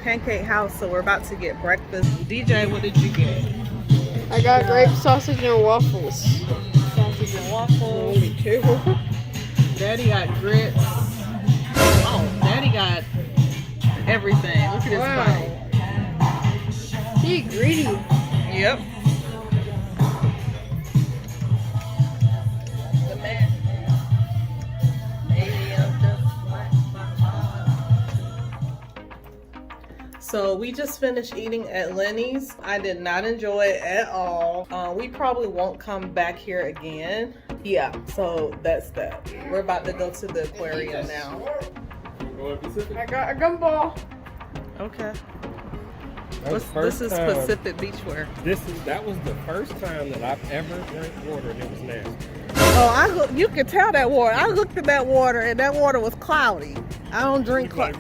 Pancake house, so we're about to get breakfast. DJ, what did you get? I got grape sausage and waffles. Sausage and waffles. Only two. Daddy got grits. Oh, Daddy got everything. Look at his body. He greedy. Yep. The man. So we just finished eating at Lenny's. I did not enjoy it at all. We probably won't come back here again. Yeah, so that's that. We're about to go to the aquarium now. I got a gumball. Okay. This is Pacific Beachwear. That was the first time that I've ever drank water and it was nasty. Oh, you can tell that water. I looked at that water and that water was cloudy. I don't drink cloudy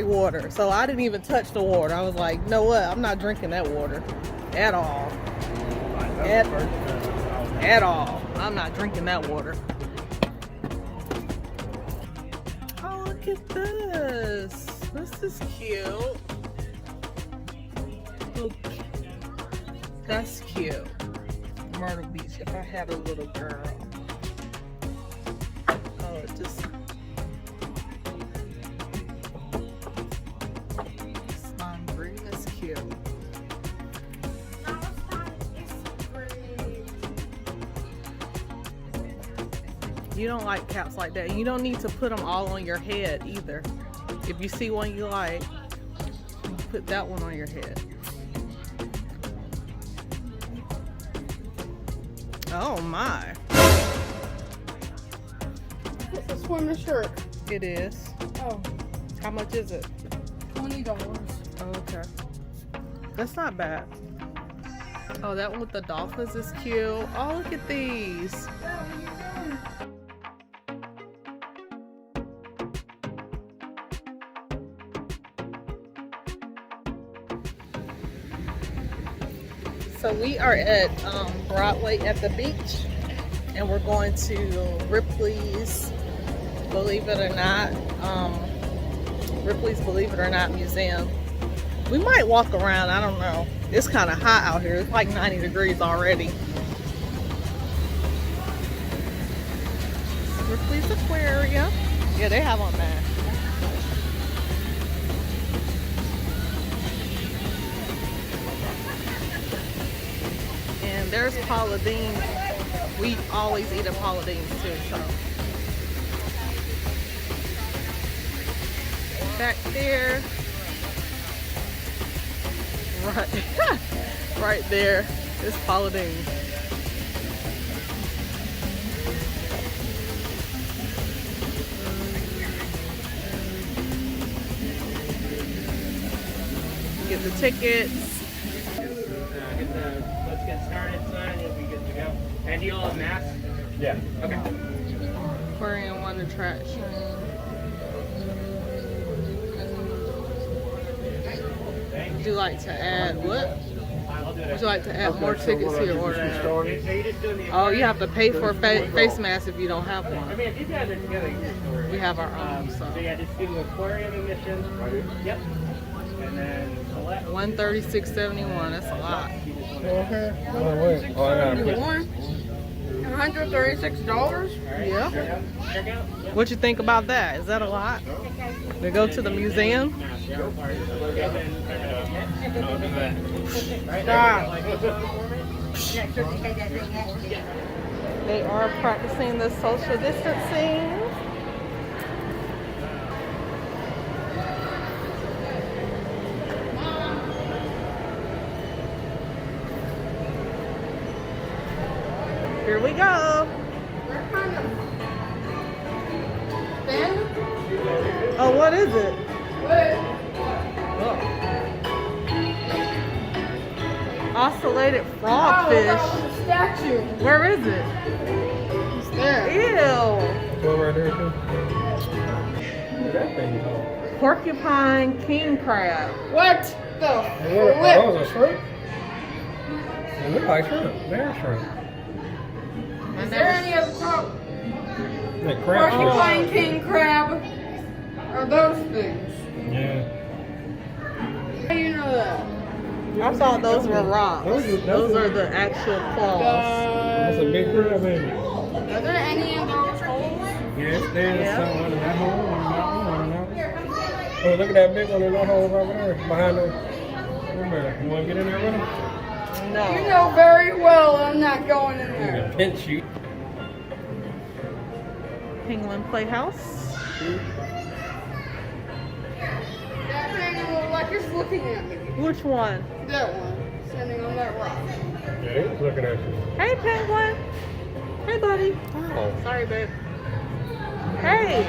water, so I didn't even touch the water. I was like, you know what? I'm not drinking that water at all. At all. I'm not drinking that water. Oh, look at this. This is cute. Look. That's cute. Myrtle Beach, if I had a little girl. Oh, it just... slime green is cute. You don't like caps like that. You don't need to put them all on your head either. If you see one you like, you put that one on your head. Oh my. It's a swimmer shirt. It is. Oh. How much is it? $20. Oh, okay. That's not bad. Oh, that one with the dolphins is cute. Oh, look at these. So we are at Broadway at the beach, and we're going to Ripley's, believe it or not, Ripley's Believe It or Not museum. We might walk around, I don't know. It's kind of hot out here. It's like 90 degrees already. Ripleys Aquarium. Yeah, they have on that. And there's Paula Dean. We always eat at Paula Dean's too, so. Back there. Right there is Paula Dean's. Get the tickets. Let's get started, son. You'll be good to go. And do you all have masks? Yeah. Okay. Aquarium one attraction. Would you like to add what? Would you like to add more tickets to your order? Oh, you have to pay for a face mask if you don't have one. I mean, if you guys are together, we have our own. So yeah, just do aquarium admission. Right here? Yep. And then select. $136.71. That's a lot. $136? Yeah. What you think about that? Is that a lot? To go to the museum? They are practicing the social distancing. Here we go. Oh, what is it? Oh. Oscillated frogfish. Statue. Where is it? It's there. Ew. Go right there too. That thing called. Porcupine king crab. What the Oh, flip? was a shrimp? It looked like shrimp. They're shrimp. Is there any other top? The crab. Porcupine king crab? Or those things? Yeah. How do you know that? I thought those were rocks. Those are the actual claws. That's a big crab, baby. Are there any of those holes? Yes, there's Yeah. some in that hole, one in that one, one in that one. Oh, look at that big one in that hole over there, behind the. You want to get in there with him? No. You know very well I'm not going in there. Pinch you. Penguin Playhouse. That thing looks like it's looking at me. Which one? That one, standing on that rock. Yeah, he's looking at you. Hey, Penguin. Hey, buddy. Oh. Sorry, babe. Hey.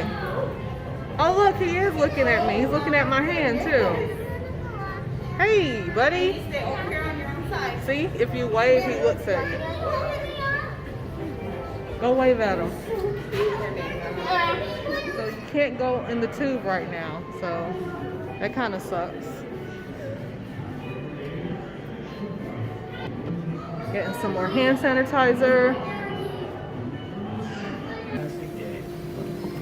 Oh, look, he is looking at me. He's looking at my hand, too. Hey, buddy. See, if you wave, he looks at you. Go wave at him. So you can't go in the tube right now, so that kind of sucks. Getting some more hand sanitizer.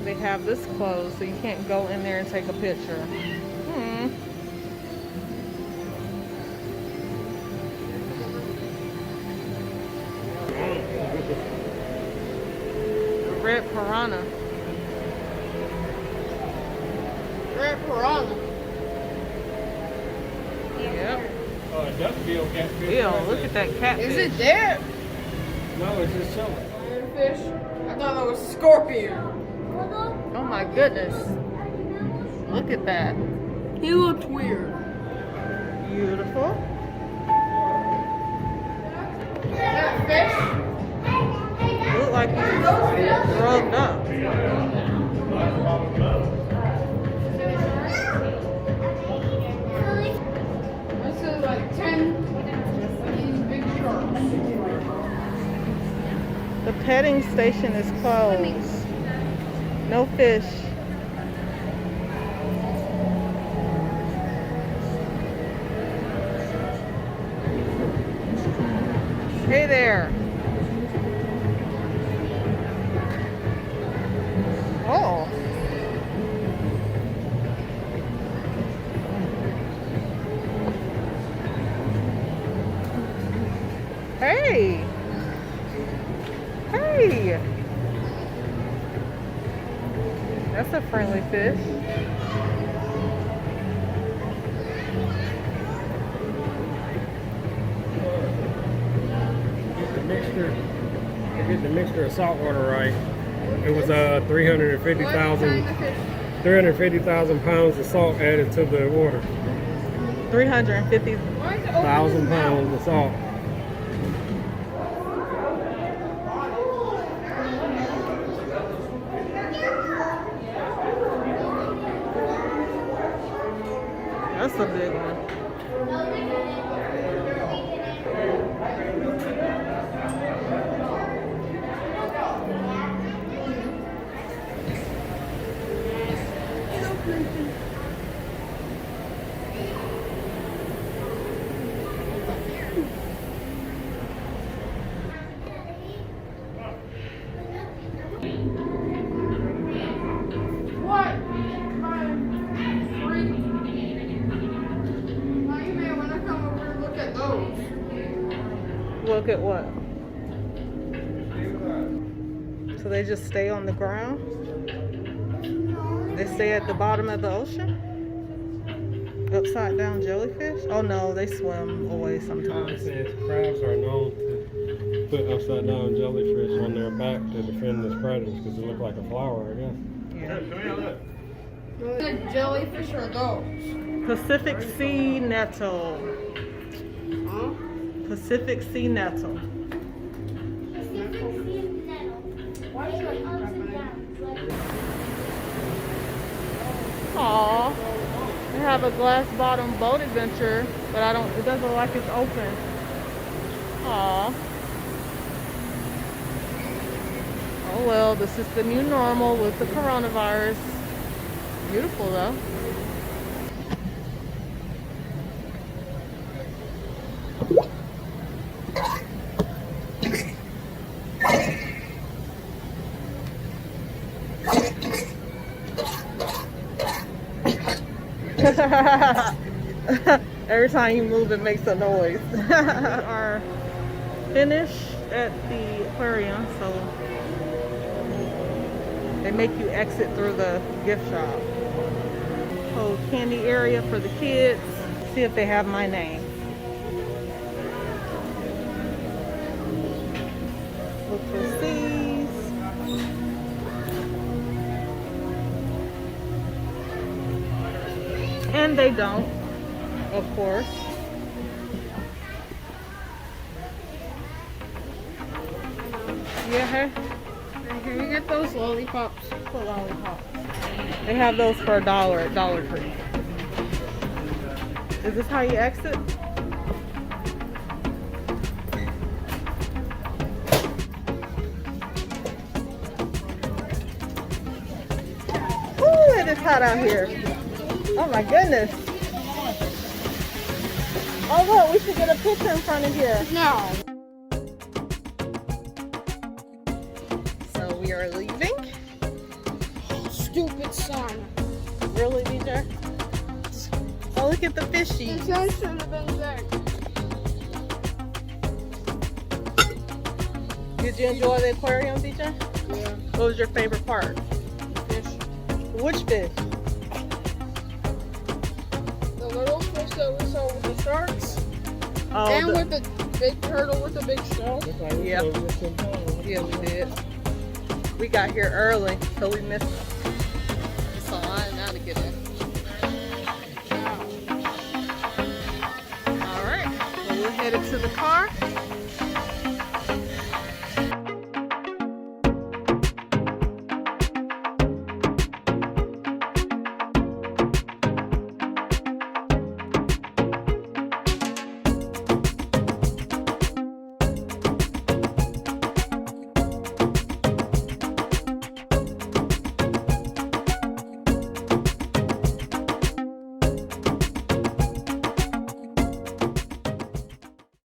They have this closed, so you can't go in there and take a picture. Red piranha. Red piranha. Yep. Duckbill catfish. Ew, look at that catfish. Is it dead? No, it's just chilling. Fish? I thought that was a scorpion. Oh my goodness. Look at that. He looked weird. Beautiful. Is that fish? Look like he's rubbed up. This is like 10 big sharks. The petting station is closed. No fish. Hey there. Oh. Hey. Hey. That's a friendly fish. Get the mixture of salt water right. It was 350,000 pounds of salt added to the water. 350,000 pounds of salt. That's a big one. What? Freak. Now you may want to come over and look at those. Look at what? So they just stay on the ground? They stay at the bottom of the ocean? Upside down jellyfish? Oh no, they swim away sometimes. Crabs are known to put upside down jellyfish on their back to defend the predators because they look like a flower, I guess. Yeah. The jellyfish are those. Pacific sea nettle. Huh? Pacific sea nettle. Why is that happening? Aww. They have a glass bottom boat adventure, but it doesn't look like it's open. Aww. Oh well, this is the new normal with the coronavirus. Beautiful though. Every time you move, it makes a noise. Our finish at the aquarium, so they make you exit through the gift shop. Whole candy area for the kids. See if they have my name. Look for C's. And they don't, of course. Yeah, Here you get those lollipops. for lollipops. They have those for $1 at Dollar Tree. Is this how you exit? Ooh, it is hot out here. Oh my goodness. Oh look, we should get a picture in front of here. No. So we are leaving. Stupid sign. Really, DJ? Oh, look at the fishy. The sign should have been there. Did you enjoy the aquarium, DJ? Yeah. What was your favorite part? Fish. Which fish? The little fish that we saw with the sharks. Oh, And with the big turtle with the big shell. yeah. Yeah, we did. We got here early, so we missed it. It's a line now to get in. All right, so we're headed to the car.